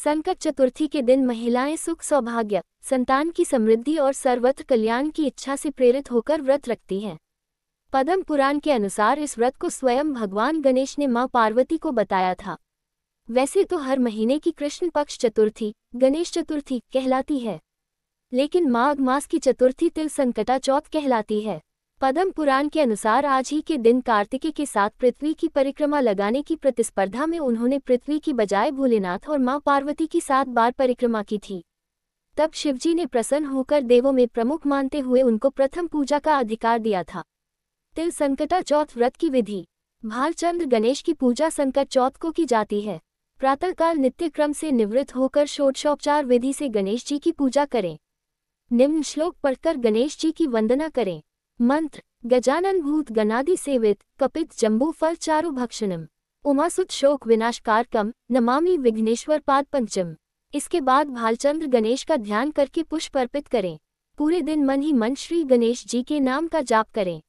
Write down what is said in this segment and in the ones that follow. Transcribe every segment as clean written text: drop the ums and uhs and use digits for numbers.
संकट चतुर्थी के दिन महिलाएं सुख सौभाग्य, संतान की समृद्धि और सर्वत्र कल्याण की इच्छा से प्रेरित होकर व्रत रखती हैं। पद्म पुराण के अनुसार इस व्रत को स्वयं भगवान गणेश ने मां पार्वती को बताया था। वैसे तो हर महीने की कृष्ण पक्ष चतुर्थी गणेश चतुर्थी कहलाती है, लेकिन माघ मास की चतुर्थी तिल संकटा चौथ कहलाती है। पद्म पुराण के अनुसार आज ही के दिन कार्तिकेय के साथ पृथ्वी की परिक्रमा लगाने की प्रतिस्पर्धा में उन्होंने पृथ्वी की बजाय भोलेनाथ और मां पार्वती की 7 बार परिक्रमा की थी। तब शिवजी ने प्रसन्न होकर देवों में प्रमुख मानते हुए उनको प्रथम पूजा का अधिकार दिया था। तिल संकटा चौथ व्रत की विधि। भालचंद्र गणेश की पूजा संकट चौथ को की जाती है। प्रातःकाल नित्य क्रम से निवृत्त होकर षोडशोपचार विधि से गणेश जी की पूजा करें। निम्न श्लोक पढ़कर गणेश जी की वंदना करें। मंत्र: गजानन भूत गणादि सेवित कपित जम्बू फल चारु भक्षणम उमासुत शोक विनाशकारकम नमामि विघ्नेश्वर पाद पंचम। इसके बाद भालचंद्र गणेश का ध्यान करके पुष्प अर्पित करें। पूरे दिन मन ही मन श्री गणेश जी के नाम का जाप करें।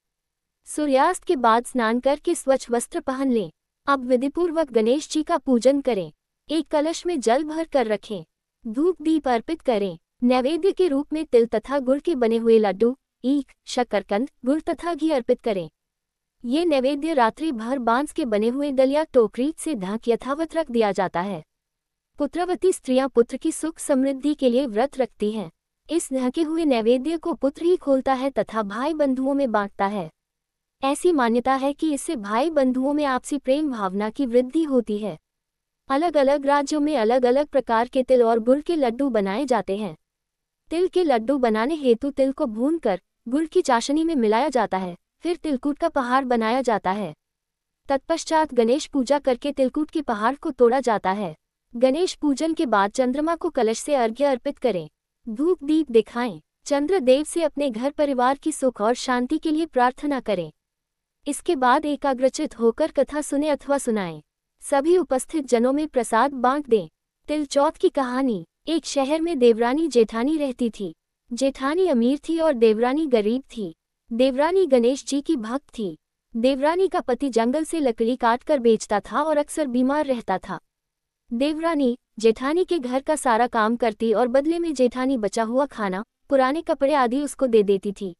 सूर्यास्त के बाद स्नान करके स्वच्छ वस्त्र पहन लें। अब विधिपूर्वक गणेश जी का पूजन करें। एक कलश में जल भर कर रखें। धूप दीप अर्पित करें। नैवेद्य के रूप में तिल तथा गुड़ के बने हुए लड्डू, ईख, शकरकंद, गुड़ तथा घी अर्पित करें। ये नैवेद्य रात्रि भर बांस के बने हुए डलिया टोकरी से ढक यथावत रख दिया जाता है। पुत्रवती स्त्रियां पुत्र की सुख समृद्धि के लिए व्रत रखती हैं। इस ढके हुए नैवेद्य को पुत्र ही खोलता है तथा भाई बंधुओं में बांटता है। ऐसी मान्यता है कि इससे भाई बंधुओं में आपसी प्रेम भावना की वृद्धि होती है। अलग अलग राज्यों में अलग अलग प्रकार के तिल और गुड़ के लड्डू बनाए जाते हैं। तिल के लड्डू बनाने हेतु तिल को भूनकर गुड़ की चाशनी में मिलाया जाता है। फिर तिलकुट का पहाड़ बनाया जाता है। तत्पश्चात गणेश पूजा करके तिलकुट के पहाड़ को तोड़ा जाता है। गणेश पूजन के बाद चंद्रमा को कलश से अर्घ्य अर्पित करें। धूप दीप दिखाएं। चंद्रदेव से अपने घर परिवार की सुख और शांति के लिए प्रार्थना करें। इसके बाद एकाग्रचित होकर कथा सुने अथवा सुनाएं। सभी उपस्थित जनों में प्रसाद बांट दें। तिल चौथ की कहानी। एक शहर में देवरानी जेठानी रहती थी। जेठानी अमीर थी और देवरानी गरीब थी। देवरानी गणेश जी की भक्त थी। देवरानी का पति जंगल से लकड़ी काटकर बेचता था और अक्सर बीमार रहता था। देवरानी जेठानी के घर का सारा काम करती और बदले में जेठानी बचा हुआ खाना, पुराने कपड़े आदि उसको दे देती थी।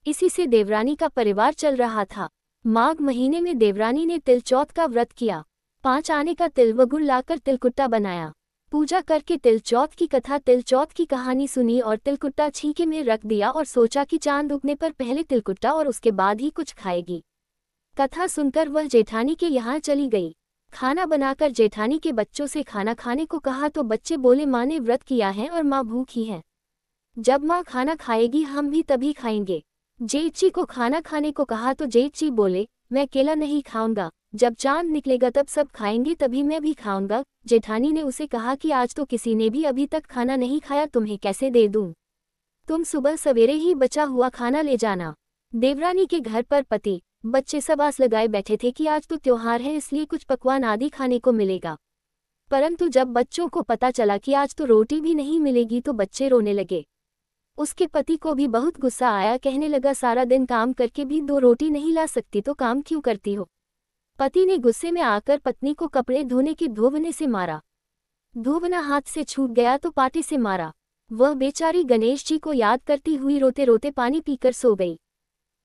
इसी से देवरानी का परिवार चल रहा था। माघ महीने में देवरानी ने तिल चौथ का व्रत किया। 5 आने का तिल व गुड़ लाकर तिलकुट्टा बनाया। पूजा करके तिल चौथ की कथा तिल चौथ की कहानी सुनी और तिलकुट्टा छीके में रख दिया और सोचा कि चांद उगने पर पहले तिलकुट्टा और उसके बाद ही कुछ खाएगी। कथा सुनकर वह जेठानी के यहाँ चली गई। खाना बनाकर जेठानी के बच्चों से खाना खाने को कहा तो बच्चे बोले माँ ने व्रत किया है और माँ भूखी है। जब माँ खाना खाएगी हम भी तभी खाएंगे। जेठजी को खाना खाने को कहा तो जेठजी बोले मैं अकेला नहीं खाऊंगा, जब चांद निकलेगा तब सब खाएंगे तभी मैं भी खाऊंगा। जेठानी ने उसे कहा कि आज तो किसी ने भी अभी तक खाना नहीं खाया, तुम्हें कैसे दे दूं? तुम सुबह सवेरे ही बचा हुआ खाना ले जाना। देवरानी के घर पर पति बच्चे सब आस लगाए बैठे थे कि आज तो त्योहार है इसलिए कुछ पकवान आदि खाने को मिलेगा। परंतु जब बच्चों को पता चला कि आज तो रोटी भी नहीं मिलेगी तो बच्चे रोने लगे। उसके पति को भी बहुत गुस्सा आया। कहने लगा सारा दिन काम करके भी 2 रोटी नहीं ला सकती तो काम क्यों करती हो? पति ने गुस्से में आकर पत्नी को कपड़े धोने के धोबने से मारा। धोबना हाथ से छूट गया तो पाटे से मारा। वह बेचारी गणेश जी को याद करती हुई रोते रोते पानी पीकर सो गई।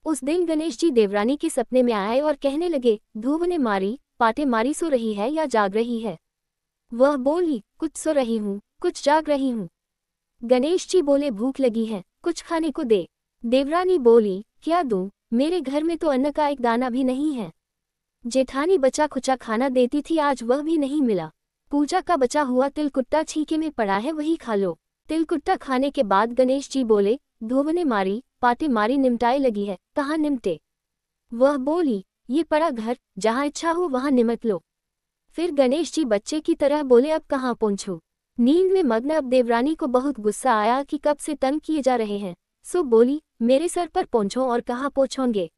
उस दिन गणेश जी देवरानी के सपने में आए और कहने लगे धोबने मारी, पाटे मारी, सो रही है या जाग रही है? वह बोली कुछ सो रही हूँ, कुछ जाग रही हूँ। गणेश जी बोले भूख लगी है, कुछ खाने को दे। देवरानी बोली क्या दूं, मेरे घर में तो अन्न का एक दाना भी नहीं है। जेठानी बचा खुचा खाना देती थी, आज वह भी नहीं मिला। पूजा का बचा हुआ तिलकुट्टा छीके में पड़ा है, वही खा लो। तिलकुट्टा खाने के बाद गणेश जी बोले धोबने मारी, पाटे मारी, निमटाए लगी है, कहाँ निमटे? वह बोली ये पड़ा घर, जहाँ इच्छा हो वहाँ निमट लो। फिर गणेश जी बच्चे की तरह बोले अब कहाँ पहुँचूं? नींद में मग्न अब देवरानी को बहुत गुस्सा आया कि कब से तंग किए जा रहे हैं, सो बोली मेरे सर पर पहुँचो और कहाँ पहुँचोंगे?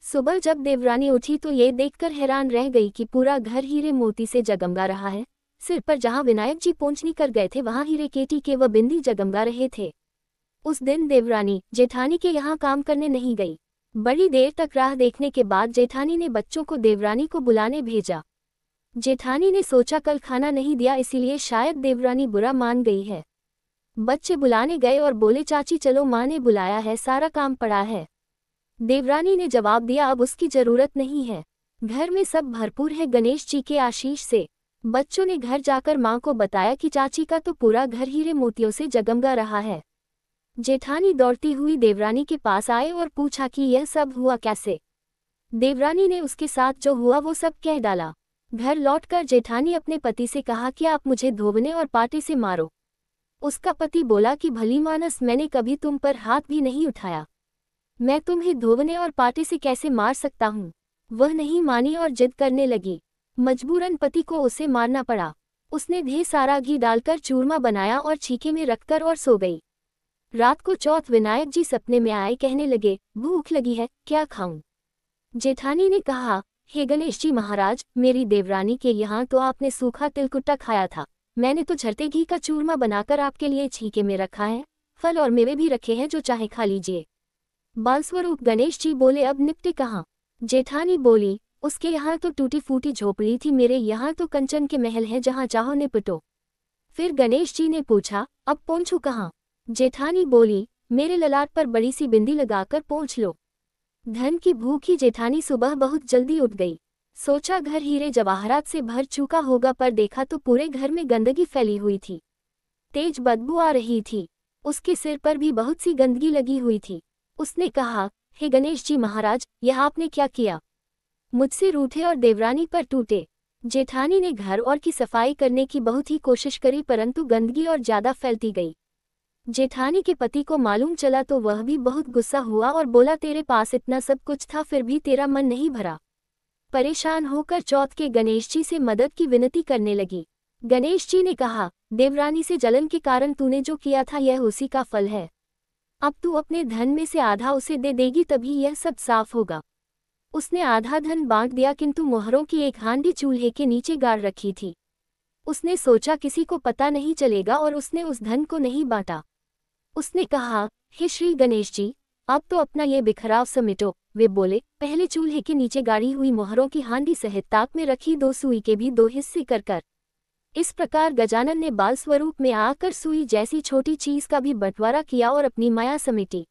सुबह जब देवरानी उठी तो ये देखकर हैरान रह गई कि पूरा घर हीरे मोती से जगमगा रहा है। सिर पर जहाँ विनायक जी पोंछनी कर गए थे वहाँ हीरे के टीके व बिंदी जगमगा रहे थे। उस दिन देवरानी जेठानी के यहाँ काम करने नहीं गई। बड़ी देर तक राह देखने के बाद जेठानी ने बच्चों को देवरानी को बुलाने भेजा। जेठानी ने सोचा कल खाना नहीं दिया इसीलिए शायद देवरानी बुरा मान गई है। बच्चे बुलाने गए और बोले चाची चलो माँ ने बुलाया है, सारा काम पड़ा है। देवरानी ने जवाब दिया अब उसकी जरूरत नहीं है, घर में सब भरपूर है गणेश जी के आशीष से। बच्चों ने घर जाकर माँ को बताया कि चाची का तो पूरा घर हीरे मोतियों से जगमगा रहा है। जेठानी दौड़ती हुई देवरानी के पास आए और पूछा कि यह सब हुआ कैसे। देवरानी ने उसके साथ जो हुआ वो सब कह डाला। घर लौटकर जेठानी अपने पति से कहा कि आप मुझे धोबने और पाटे से मारो। उसका पति बोला कि भली मानस, मैंने कभी तुम पर हाथ भी नहीं उठाया, मैं तुम्हें धोबने और पाटे से कैसे मार सकता हूँ। वह नहीं मानी और जिद करने लगी। मजबूरन पति को उसे मारना पड़ा। उसने ढेर सारा घी डालकर चूरमा बनाया और छीके में रखकर और सो गई। रात को चौथ विनायक जी सपने में आए, कहने लगे भूख लगी है, क्या खाऊं। जेठानी ने कहा हे गणेश जी महाराज, मेरी देवरानी के यहाँ तो आपने सूखा तिलकुट्टा खाया था, मैंने तो झरते घी का चूरमा बनाकर आपके लिए छीके में रखा है, फल और मेवे भी रखे हैं, जो चाहे खा लीजिए। बालस्वरूप गणेश जी बोले अब निपटे कहाँ। जेठानी बोली उसके यहाँ तो टूटी फूटी झोपड़ी थी, मेरे यहाँ तो कंचन के महल हैं, जहाँ चाहो निपटो। फिर गणेश जी ने पूछा अब पोंछू कहाँ। जेठानी बोली मेरे ललाट पर बड़ी सी बिंदी लगाकर पोंछ लो। धन की भूखी जेठानी सुबह बहुत जल्दी उठ गई। सोचा घर हीरे जवाहरात से भर चुका होगा, पर देखा तो पूरे घर में गंदगी फैली हुई थी, तेज बदबू आ रही थी। उसके सिर पर भी बहुत सी गंदगी लगी हुई थी। उसने कहा हे गणेश जी महाराज, यह आपने क्या किया। मुझसे रूठे और देवरानी पर टूटे। जेठानी ने घर और की सफाई करने की बहुत ही कोशिश करी, परंतु गंदगी और ज्यादा फैलती गई। जेठानी के पति को मालूम चला तो वह भी बहुत गुस्सा हुआ और बोला तेरे पास इतना सब कुछ था फिर भी तेरा मन नहीं भरा। परेशान होकर चौथ के गणेश जी से मदद की विनती करने लगी। गणेश जी ने कहा देवरानी से जलन के कारण तूने जो किया था यह उसी का फल है। अब तू अपने धन में से आधा उसे दे देगी तभी यह सब साफ होगा। उसने आधा धन बांट दिया, किंतु मोहरों की एक हांडी चूल्हे के नीचे गाड़ रखी थी। उसने सोचा किसी को पता नहीं चलेगा और उसने उस धन को नहीं बांटा। उसने कहा हे श्री गणेश जी, अब तो अपना ये बिखराव समेटो। वे बोले पहले चूल्हे के नीचे गाड़ी हुई मोहरों की हांडी सहित ताक में रखी 2 सुई के भी 2 हिस्से कर। इस प्रकार गजानन ने बाल स्वरूप में आकर सुई जैसी छोटी चीज का भी बंटवारा किया और अपनी माया समेटी।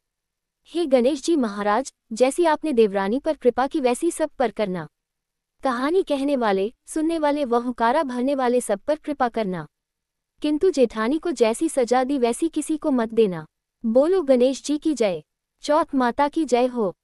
हे गणेश जी महाराज, जैसी आपने देवरानी पर कृपा की वैसी सब पर करना। कहानी कहने वाले, सुनने वाले व हुकारा भरने वाले सब पर कृपा करना, किंतु जेठानी को जैसी सजा दी वैसी किसी को मत देना। बोलो गणेश जी की जय। चौथ माता की जय हो।